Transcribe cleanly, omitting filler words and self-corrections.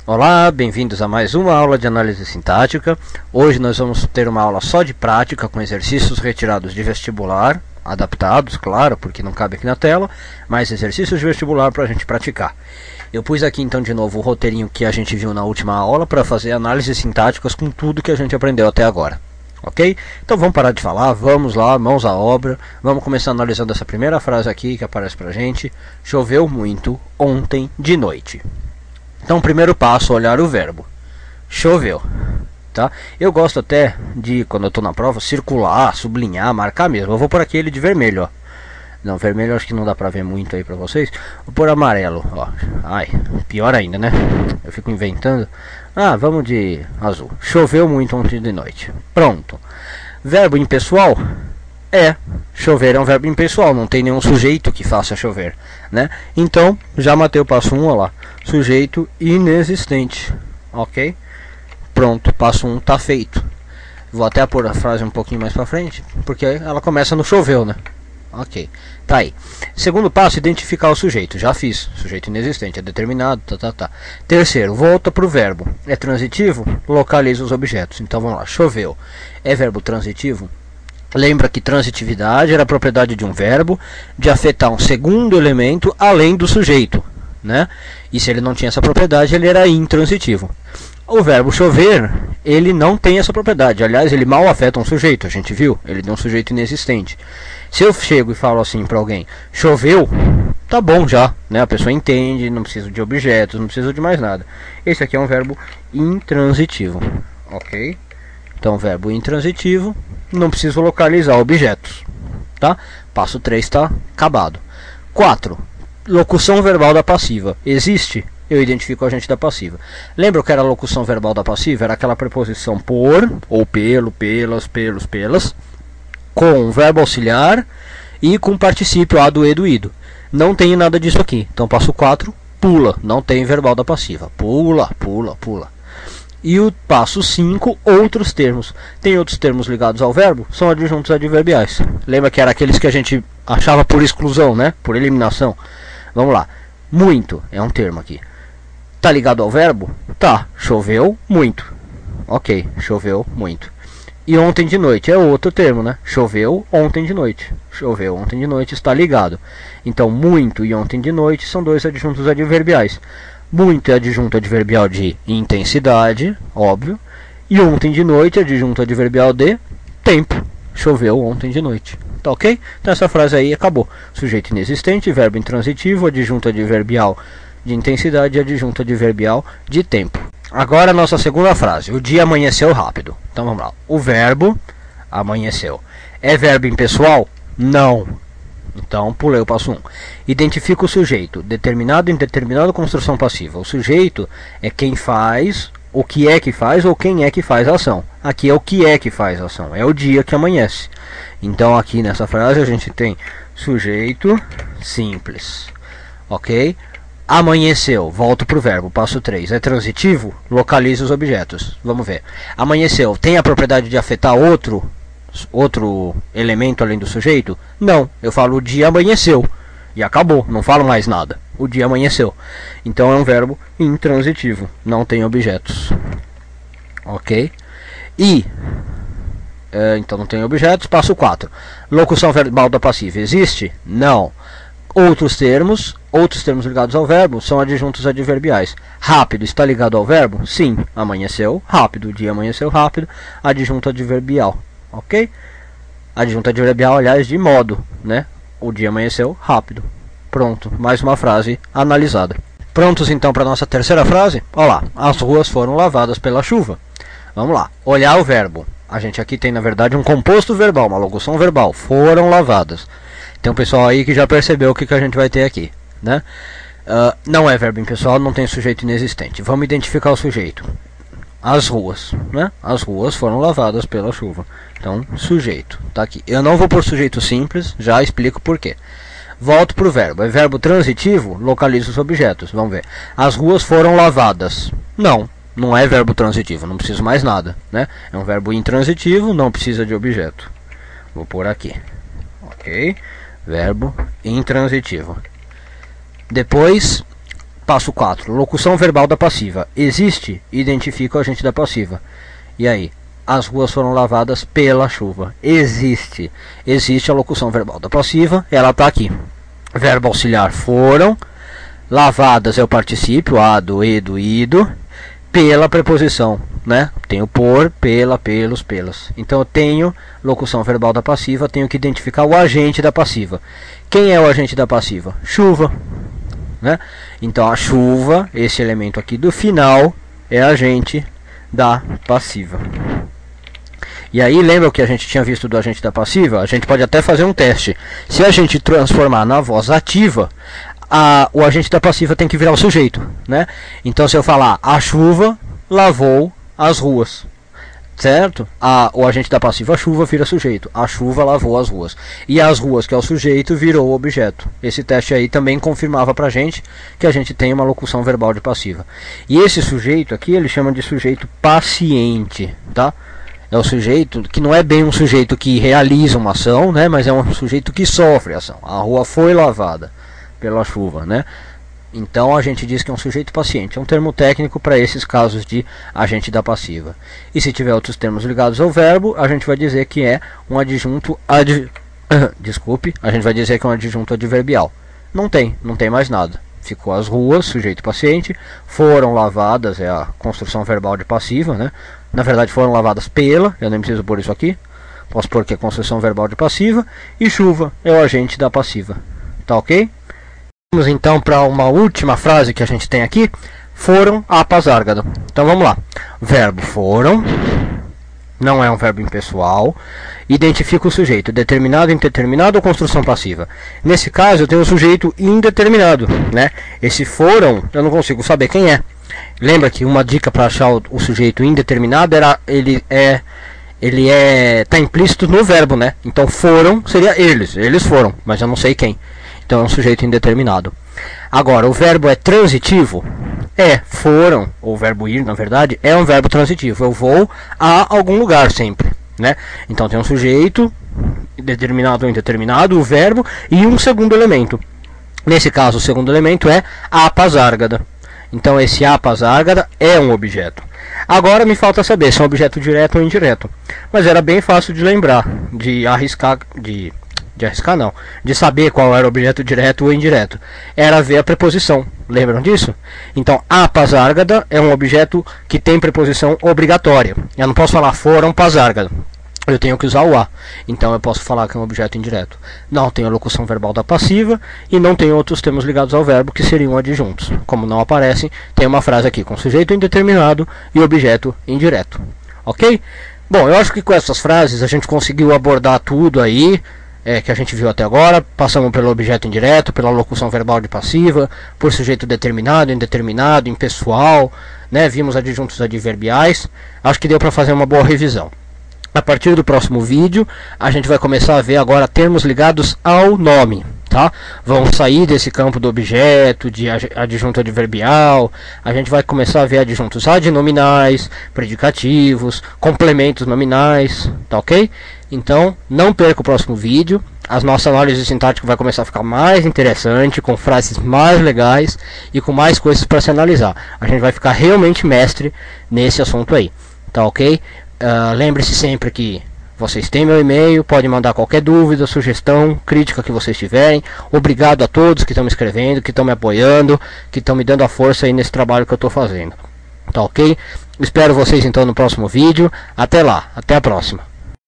Olá, bem-vindos a mais uma aula de análise sintática. Hoje nós vamos ter uma aula só de prática com exercícios retirados de vestibular, adaptados, claro, porque não cabe aqui na tela, mas exercícios de vestibular para a gente praticar. Eu pus aqui então de novo o roteirinho que a gente viu na última aula para fazer análises sintáticas com tudo que a gente aprendeu até agora. Ok? Então vamos parar de falar, vamos lá, mãos à obra. Vamos começar analisando essa primeira frase aqui que aparece pra gente. Choveu muito ontem de noite. Então, primeiro passo, olhar o verbo. Choveu, tá? Eu gosto até de, quando eu estou na prova, circular, sublinhar, marcar mesmo. Eu vou por aqui ele de vermelho, ó. Não, vermelho acho que não dá pra ver muito aí pra vocês. Vou por amarelo, ó. Ai, pior ainda, né? Eu fico inventando. Ah, vamos de azul. Choveu muito ontem de noite. Pronto. Verbo impessoal? Chover é um verbo impessoal, não tem nenhum sujeito que faça chover, né? Então, já matei o passo 1, ó lá. Sujeito inexistente, ok? Pronto, passo 1 tá feito. Vou até pôr a frase um pouquinho mais pra frente, porque ela começa no choveu, né? Ok, tá aí. Segundo passo, identificar o sujeito. Já fiz, sujeito inexistente, é determinado, tá. Terceiro, volta pro verbo. É transitivo? Localiza os objetos. Então vamos lá, choveu. É verbo transitivo? Lembra que transitividade era a propriedade de um verbo de afetar um segundo elemento além do sujeito, né? E se ele não tinha essa propriedade, ele era intransitivo. O verbo chover, ele não tem essa propriedade. Aliás, ele mal afeta um sujeito, a gente viu? Ele é um sujeito inexistente. Se eu chego e falo assim para alguém, choveu, tá bom já, né? A pessoa entende, não precisa de objetos, não precisa de mais nada. Esse aqui é um verbo intransitivo, ok? Então, verbo intransitivo, não preciso localizar objetos, tá? Passo 3 está acabado. 4. Locução verbal da passiva. Existe? Eu identifico o agente da passiva. Lembra que era a locução verbal da passiva? Era aquela preposição por, ou pelo, pelas, pelas, com verbo auxiliar e com particípio a do e do ido. Não tem nada disso aqui. Então, passo 4, pula. Não tem verbal da passiva. Pula. E o passo 5, outros termos. Tem outros termos ligados ao verbo? São adjuntos adverbiais. Lembra que era aqueles que a gente achava por exclusão, né? Por eliminação. Vamos lá. Muito é um termo aqui. Tá ligado ao verbo? Tá. Choveu muito. Ok, choveu muito. E ontem de noite é outro termo, né? Choveu ontem de noite. Choveu ontem de noite está ligado. Então, muito e ontem de noite são dois adjuntos adverbiais. Muito é adjunto adverbial de intensidade, óbvio. E ontem de noite é adjunto adverbial de tempo. Choveu ontem de noite. Tá ok? Então essa frase aí acabou. Sujeito inexistente, verbo intransitivo, adjunto adverbial de intensidade e adjunto adverbial de tempo. Agora a nossa segunda frase. O dia amanheceu rápido. Então vamos lá. O verbo amanheceu. É verbo impessoal? Não. Então, pulei o passo 1. Identifica o sujeito. Determinado, indeterminado, construção passiva. O sujeito é quem faz, o que é que faz ou quem é que faz a ação. Aqui é o que é que faz a ação. É o dia que amanhece. Então, aqui nessa frase a gente tem sujeito simples. Ok? Amanheceu. Volto para o verbo. Passo 3. É transitivo? Localiza os objetos. Vamos ver. Amanheceu. Tem a propriedade de afetar outro elemento além do sujeito? Não, eu falo o dia amanheceu e acabou, não falo mais nada. O dia amanheceu. Então é um verbo intransitivo, não tem objetos. Ok? Então não tem objetos. Passo 4. Locução verbal da passiva. Existe? Não. Outros termos ligados ao verbo são adjuntos adverbiais. Rápido está ligado ao verbo? Sim. Amanheceu, rápido. O dia amanheceu rápido. Adjunto adverbial. Ok? Adjunto adverbial, aliás, de modo, né? O dia amanheceu rápido. Pronto, mais uma frase analisada. Prontos então para a nossa terceira frase? Olha lá, as ruas foram lavadas pela chuva. Vamos lá, olhar o verbo. A gente aqui tem, na verdade, um composto verbal, uma locução verbal. Foram lavadas. Tem um pessoal aí que já percebeu o que a gente vai ter aqui, né? Não é verbo impessoal, não tem sujeito inexistente. Vamos identificar o sujeito. As ruas, né? As ruas foram lavadas pela chuva. Então, sujeito, tá aqui. Eu não vou por sujeito simples, já explico por quê. Volto para o verbo. É verbo transitivo? Localiza os objetos. Vamos ver. As ruas foram lavadas. Não é verbo transitivo, não preciso mais nada, né? É um verbo intransitivo, não precisa de objeto. Vou pôr aqui. Ok? Verbo intransitivo. Depois, Passo 4. Locução verbal da passiva. Existe? Identifica o agente da passiva. E aí? As ruas foram lavadas pela chuva. Existe. Existe a locução verbal da passiva. Ela está aqui. Verbo auxiliar foram. Lavadas é o particípio. A, do, e, do, ido. Pela preposição, né? Tenho por, pela, pelos, pelas. Então eu tenho locução verbal da passiva. Tenho que identificar o agente da passiva. Quem é o agente da passiva? Chuva, né? Então a chuva, esse elemento aqui do final, é agente da passiva. E aí lembra o que a gente tinha visto do agente da passiva? A gente pode até fazer um teste. Se a gente transformar na voz ativa, o agente da passiva tem que virar o sujeito, né? Então se eu falar a chuva lavou as ruas, certo? O agente da passiva a chuva vira sujeito. A chuva lavou as ruas. E as ruas, que é o sujeito, virou o objeto. Esse teste aí também confirmava pra gente que a gente tem uma locução verbal de passiva. E esse sujeito aqui, ele chama de sujeito paciente, tá? É o sujeito que não é bem um sujeito que realiza uma ação, né? Mas é um sujeito que sofre a ação. A rua foi lavada pela chuva, né? Então a gente diz que é um sujeito paciente. É um termo técnico para esses casos de agente da passiva. E se tiver outros termos ligados ao verbo, a gente vai dizer que é um adjunto desculpe, a gente vai dizer que é um adjunto adverbial. Não tem mais nada. Ficou as ruas, sujeito paciente, foram lavadas, é a construção verbal de passiva, né? Na verdade foram lavadas pela, eu nem preciso pôr isso aqui. Posso pôr que é construção verbal de passiva. E chuva é o agente da passiva. Tá ok? Vamos então para uma última frase que a gente tem aqui. Foram a Pasárgada. Então vamos lá. Verbo foram. Não é um verbo impessoal. Identifica o sujeito. Determinado, indeterminado ou construção passiva. Nesse caso eu tenho o sujeito indeterminado, né? Esse foram eu não consigo saber quem é. Lembra que uma dica para achar o sujeito indeterminado era tá implícito no verbo, né? Então foram seria eles foram, mas eu não sei quem. Então é um sujeito indeterminado. Agora, o verbo é transitivo? Foram, ou o verbo ir, na verdade, é um verbo transitivo. Eu vou a algum lugar sempre, né? Então tem um sujeito, determinado ou indeterminado, o verbo, e um segundo elemento. Nesse caso, o segundo elemento é a Pasárgada. Então esse a Pasárgada é um objeto. Agora me falta saber se é um objeto direto ou indireto. Mas era bem fácil de lembrar, de arriscar não, de saber qual era o objeto direto ou indireto. Era ver a preposição. Lembram disso? Então, a Pasárgada é um objeto que tem preposição obrigatória. Eu não posso falar foram Pasárgada. Eu tenho que usar o a. Então eu posso falar que é um objeto indireto. Não tenho a locução verbal da passiva e não tenho outros termos ligados ao verbo que seriam adjuntos. Como não aparecem, tem uma frase aqui com sujeito indeterminado e objeto indireto. Ok? Bom, eu acho que com essas frases a gente conseguiu abordar tudo aí que a gente viu até agora. Passamos pelo objeto indireto, pela locução verbal de passiva, por sujeito determinado, indeterminado, impessoal, né? Vimos adjuntos adverbiais. Acho que deu para fazer uma boa revisão. A partir do próximo vídeo, a gente vai começar a ver agora termos ligados ao nome, tá? Vamos sair desse campo do objeto, de adjunto adverbial. A gente vai começar a ver adjuntos adnominais, predicativos, complementos nominais, tá ok? Então, não perca o próximo vídeo. A nossa análise sintática vai começar a ficar mais interessante, com frases mais legais e com mais coisas para se analisar. A gente vai ficar realmente mestre nesse assunto aí, tá ok? Lembre-se sempre que vocês têm meu e-mail, podem mandar qualquer dúvida, sugestão, crítica que vocês tiverem. Obrigado a todos que estão me escrevendo, que estão me apoiando, que estão me dando a força aí nesse trabalho que eu estou fazendo. Tá ok? Espero vocês então no próximo vídeo. Até lá, até a próxima.